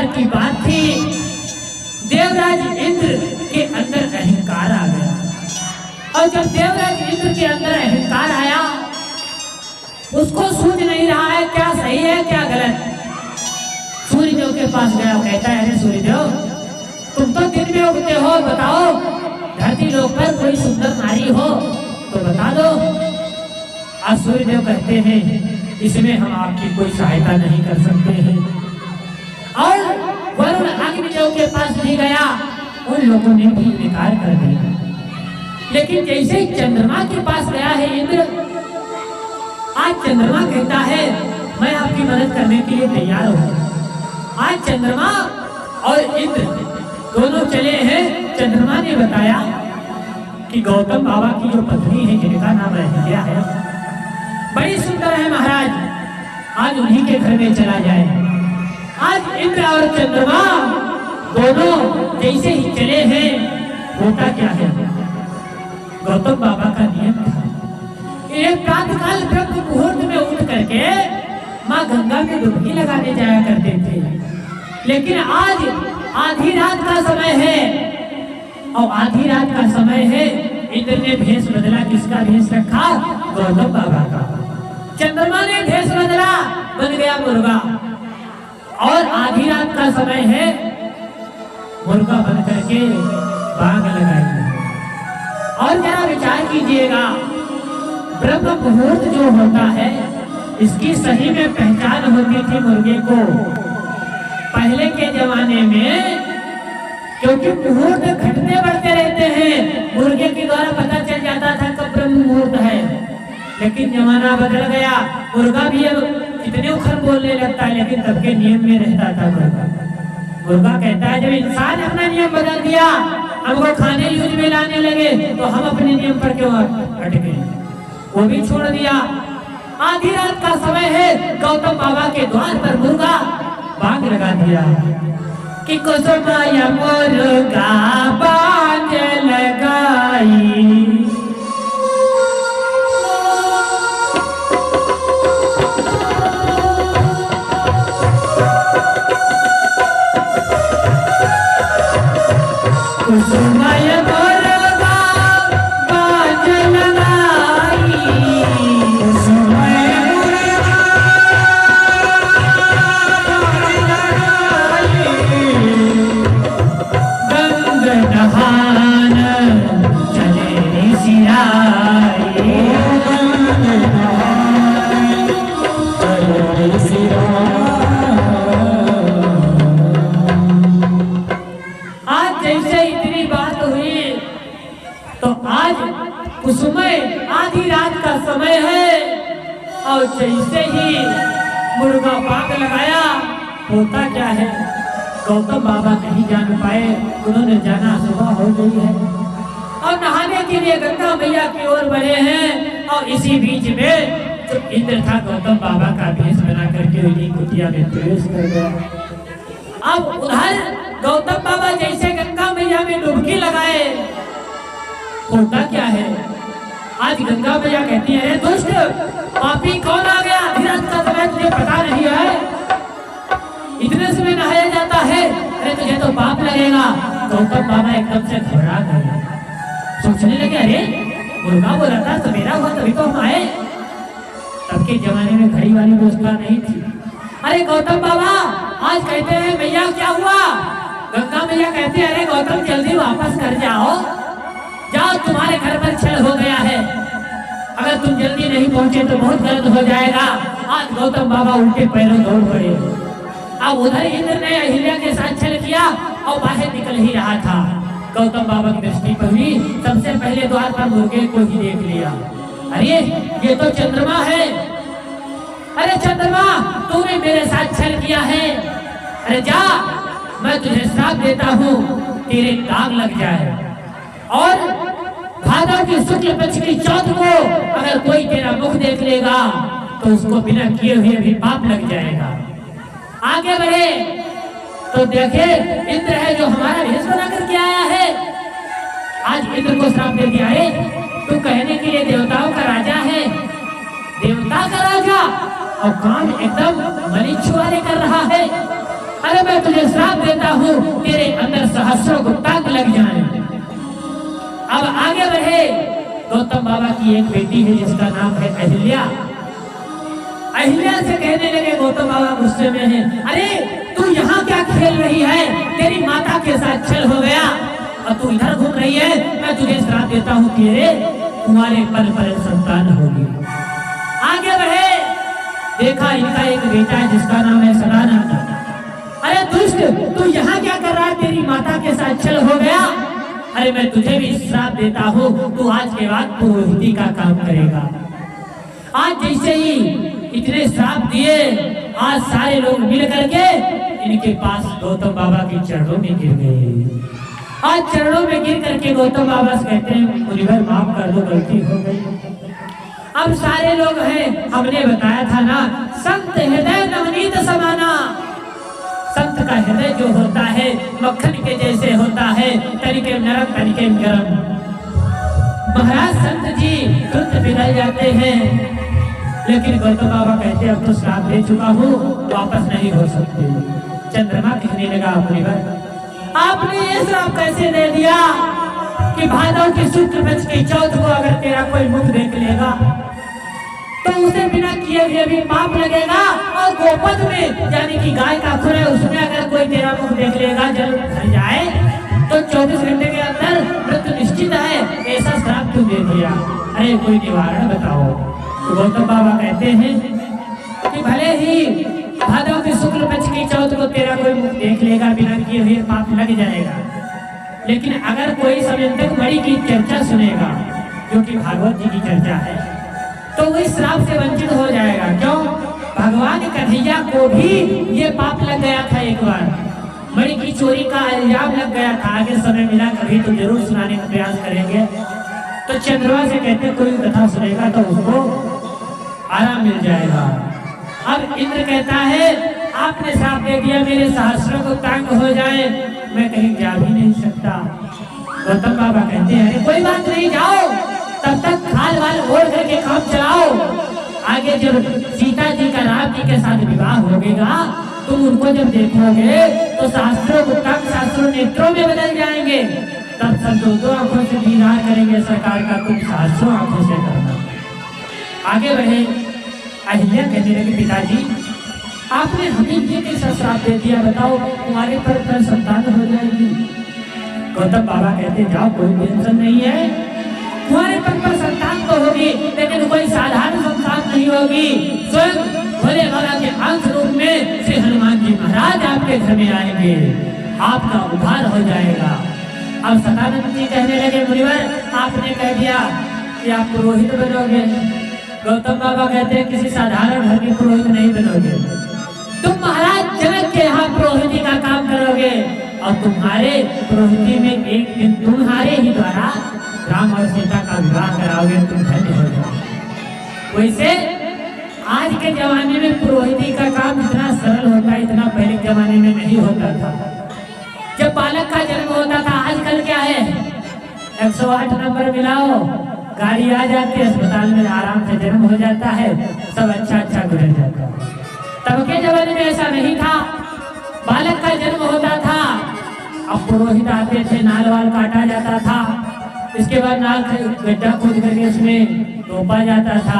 बार की बात थी, देवराज इंद्र के अंदर अहंकार आ गया। और जब देवराज इंद्र के अंदर अहंकार आया, उसको सूझ नहीं रहा है क्या सही है क्या गलत। सूर्यदेव के पास गया, कहता है अरे सूर्यदेव, तुम तो दिन में उगते हो, बताओ धरती लोक पर कोई सुंदर नारी हो तो बता दो। आज सूर्यदेव कहते हैं इसमें हम आपकी कोई सहायता नहीं कर सकते हैं। और वरुण अग्निदेव के पास भी गया, उन लोगों ने भी इनकार कर दिया। लेकिन जैसे चंद्रमा के पास गया है इंद्र, आज चंद्रमा कहता है मैं आपकी मदद करने के लिए तैयार हूँ। आज चंद्रमा और इंद्र दोनों चले हैं। चंद्रमा ने बताया कि गौतम बाबा की जो पत्नी है जिनका नाम अहिल्या है, बड़ी सुंदर है महाराज, आज उन्हीं के घर में चला जाए। आज इंद्र और चंद्रमा दोनों जैसे ही चले हैं, होता क्या है, गौतम बाबा का नियम था, एक प्रातःकाल ब्रह्म मुहूर्त में उठ करके माँ गंगा में डुबकी लगाने जाया करते थे। लेकिन आज आधी रात का समय है, और आधी रात का समय है, इंद्र ने भेष बदला, किसका भेष रखा, गौतम बाबा का। चंद्रमा ने भेष बदला, बन गया मुर्गा। और आधी रात का समय है, मुर्गा बन करके बाग लगाई। और जरा विचार कीजिएगा, ब्रह्म मुहूर्त जो होता है, इसकी सही में पहचान होती थी मुर्गे को पहले के जमाने में, क्योंकि मुहूर्त घटते बढ़ते रहते हैं, मुर्गे के द्वारा पता चल जाता था कब ब्रह्म मुहूर्त है। लेकिन जमाना बदल गया, मुर्गा भी अब कितने उखर बोलने लगता है, लेकिन तब के नियम में रहता था मुर्गा। मुर्गा कहता है जब इंसान अपना नियम बदल दिया, हमको खाने यूज में लाने लगे, तो हम अपने नियम पर क्यों अटके, वो भी छोड़ दिया। आधी रात का समय है, गौतम बाबा के द्वार पर मुर्गा बाग लगा दिया कि कुसुमाया मुर्गा बाग लगाई। कुसुमाया मुर्गा बाग लगाई, कुसुमय आधी रात का समय है, और जैसे ही मुर्गा बाग लगाया, होता क्या है, गौतम बाबा नहीं जान पाए, उन्होंने जाना सुबह हो गई है और नहाने के लिए गंगा मैया की ओर बढ़े हैं। और इसी बीच में जो इंद्र था, गौतम बाबा का भेष बना करके उन्हीं कुटिया में प्रवेश कर गया। अब उधर गौतम बाबा जैसे गंगा मैया में डुबकी लगाए, होता क्या है, आज गंगा मैया कहती है दुष्ट पापी कौन आ गया, आधी रात का समय तुझे पता नहीं है, इतने समय नहाया जाता है, अरे तुझे तो पाप लगेगा। गौतम बाबा एकदम से घबरा गए, सोचने लगे अरे मुर्गा बोला था सवेरा हुआ तभी तो हम आए। तब के जमाने में घड़ी वाली व्यवस्था नहीं थी। अरे गौतम बाबा आज कहते हैं मैया क्या हुआ, गंगा मैया कहती है अरे गौतम जल्दी वापस कर जाओ, जाओ तुम्हारे घर पर छल हो गया है, अगर तुम जल्दी नहीं पहुंचे तो बहुत गलत हो जाएगा। आज गौतम बाबा उल्टे पैरों दौड़ पड़े। अब उधर इंद्र ने अहिल्या के साथ छल किया और बाहर निकल ही रहा था, गौतम बाबा की दृष्टि पर भी सबसे पहले द्वार पर मुर्गे को ही देख लिया। अरे ये तो चंद्रमा है, अरे चंद्रमा तूने मेरे साथ छल किया है, अरे जा मैं तुझे श्राप देता हूँ, तेरे दाग लग जाए, और भादव की शुक्ल पक्ष की चौथ को अगर कोई तेरा मुख देख लेगा तो उसको बिना किए हुए भी पाप लग जाएगा। आगे बढ़े तो देखे इंद्र है जो हमारा भेष बना करके आया है, आज इंद्र को श्राप दे दिया है, तू कहने के लिए देवताओं का राजा है, देवता का राजा, और काम एकदम मनीष वाले कर रहा है। अरे मैं तुझे श्राप देता हूँ तेरे अंदर सहस्रों को ताक लग जाए। अब आगे बढ़े। गौतम बाबा की एक बेटी है जिसका नाम है अहिल्या। अहिल्या से कहने लगे गौतम बाबा गुस्से में है, अरे तू यहाँ क्या खेल रही है? तेरी माता के साथ छल हो गया और तू इधर घूम रही है। मैं तुझे श्राप देता हूँ तेरे तुम्हारे पल पल संतान होगी। आगे बढ़े। देखा इनका एक बेटा है जिसका नाम है सदानंद। अरे दुष्ट, तू यहाँ क्या कर रहा है? तेरी माता के साथ छल हो गया। अरे मैं तुझे भी श्राप देता हूँ, तू आज के बाद पुरोहिती का काम करेगा। आज जैसे ही इतने श्राप दिए, आज सारे लोग मिल करके इनके पास गौतम बाबा के चरणों में गिर गए। आज चरणों में गिर करके गौतम बाबा से कहते हैं, मुनिवर माफ कर दो, गलती हो गई। अब सारे लोग हैं, हमने बताया था ना, संत हृदय नवनीत समाना। संत का हृदय जो होता है मक्खन के जैसे होता है, तनिके नरम तनिके गरम। महाराज संत जी तुरंत पिघल जाते हैं, लेकिन गौतम बाबा कहते अब तो श्राप दे चुका हूँ, वापस नहीं हो सकते। चंद्रमा कहने लगा, मुनिवर आपने ये श्राप कैसे दे दिया कि भादव की शुक्ल पक्ष की चौथ को अगर तेरा कोई मुख देख लेगा तो उसे बिना किए हुए भी पाप लगेगा, और गोपद में यानी कि गाय का खुर है उसमें अगर कोई तेरा मुख देख लेगा, जल भर जाए तो 24 घंटे के अंदर मृत्यु निश्चित है। ऐसा श्राप क्यों दे दिया? अरे कोई निवारण बताओ। तो गौतम बाबा कहते हैं कि भले ही भादव की शुक्ल पक्ष की चौथ को तेरा कोई मुख देख लेगा, बिना किए हुए पाप लग जाएगा, लेकिन अगर कोई समयंतक मणि की चर्चा सुनेगा, जो कि भागवत जी की चर्चा है, तो वो इस श्राप से वंचित हो जाएगा। क्यों? भगवान कन्हैया को भी ये पाप लग गया था। एक बार मणि की चोरी का इल्जाम लग गया था। आगे समय मिला कभी तो जरूर सुनाने का प्रयास करेंगे। तो चंद्रमा से कहते कोई कथा सुनेगा तो उसको आराम मिल जाएगा। अब इंद्र कहता है आपने श्राप दे दिया, मेरे सहस्रों को तंग हो जाए, मैं कहीं जा भी नहीं सकता। गौतम बाबा कहते हैं अरे कोई बात नहीं, जाओ, तब तक खाल वाल ओढ़ करके काम चलाओ। आगे जब सीता जी का राम जी के साथ विवाह होगा, तुम उनको जब देखोगे तो शास्त्रों को तंग शास्त्रों नेत्रों में बदल जाएंगे। तब सब दो आंखों से दीदार करेंगे सरकार का, तुम शास्त्रों आंखों से करना। आगे बढ़े। अहिल्या कहने लगी पिताजी आपने हमें ये कैसा श्राप दे दिया, बताओ तुम्हारे पर संतान हो जाएगी। गौतम बाबा कहते जाओ कोई टेंशन नहीं है, तुम्हारे पर संतान तो होगी, लेकिन कोई साधारण संतान नहीं होगी। स्वयं भोले बाबा के अंश रूप में श्री हनुमान जी महाराज आपके घर में आएंगे, आपका उद्धार हो जाएगा। अब सदानंद जी कहने लगे मुनिवर आपने कह दिया कि आप पुरोहित बनोगे। गौतम बाबा कहते हैं किसी साधारण घर के पुरोहित नहीं बनोगे, तुम महाराज जनक के यहाँ पुरोहिती का काम करोगे, और तुम्हारे पुरोहिती में एक दिन तुम्हारे ही द्वारा राम और सीता का विवाह कराओगे, तुम धन्य हो जाओगे। वैसे आज के जमाने में पुरोहिती का काम इतना सरल होता है, इतना पहले जमाने में नहीं होता था। जब बालक का जन्म होता था, आजकल क्या है 108 नंबर मिलाओ, गाड़ी आ जाती है, अस्पताल में आराम से जन्म हो जाता है, सब अच्छा गुजर जाता है। तब के जमाने में ऐसा नहीं था, बालक का जन्म होता था, अब पुरोहित आते थे, नाल वाल काटा जाता था, इसके बाद नाल गड्ढा खोद करके उसमें तोपा जाता था,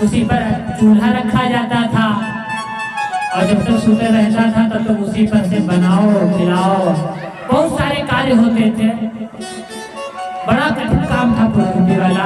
उसी पर चूल्हा रखा जाता था, और जब तक सूते रहता था तब तक उसी पर से बनाओ खिलाओ, बहुत सारे कार्य होते थे। बड़ा कठिन काम था पुरोहिती वाला,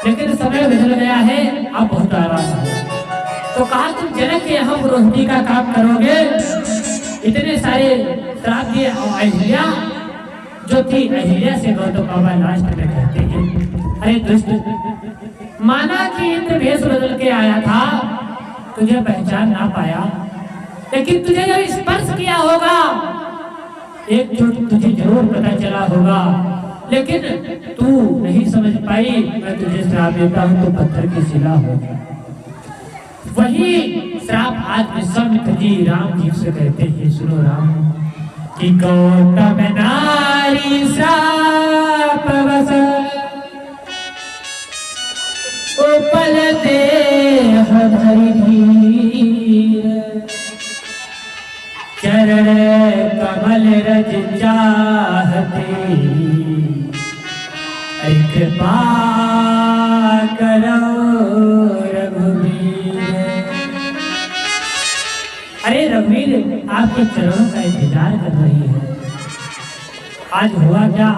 लेकिन समय बदल गया है, अब बहुत आराम है। तो कहा तुम जनक के यहाँ पुरोहिती का काम करोगे। इतने सारे श्राप दिए। अहिल्या जो थी, अहिल्या से गौतम बाबा लास्ट में कहते हैं अरे दुष्ट, माना कि इंद्र भेष बदल के आया था, तुझे पहचान ना पाया, लेकिन तुझे जब स्पर्श किया होगा एक चोट तुझे जरूर पता चला होगा, लेकिन तू नहीं समझ पाई। मैं तुझे श्राप देता हूँ तो पत्थर की शिला होगी। वही श्राप आज विश्वामित्र जी राम जी से कहते हैं, सुनो राम, कि गौतम नारी श्राप बस उपल देह धरि धीर, चरण कमल रज चाहती कृपा करो रघुवीर। अरे रघुवीर आपके चरणों का इंतजार कर रही है। आज हुआ क्या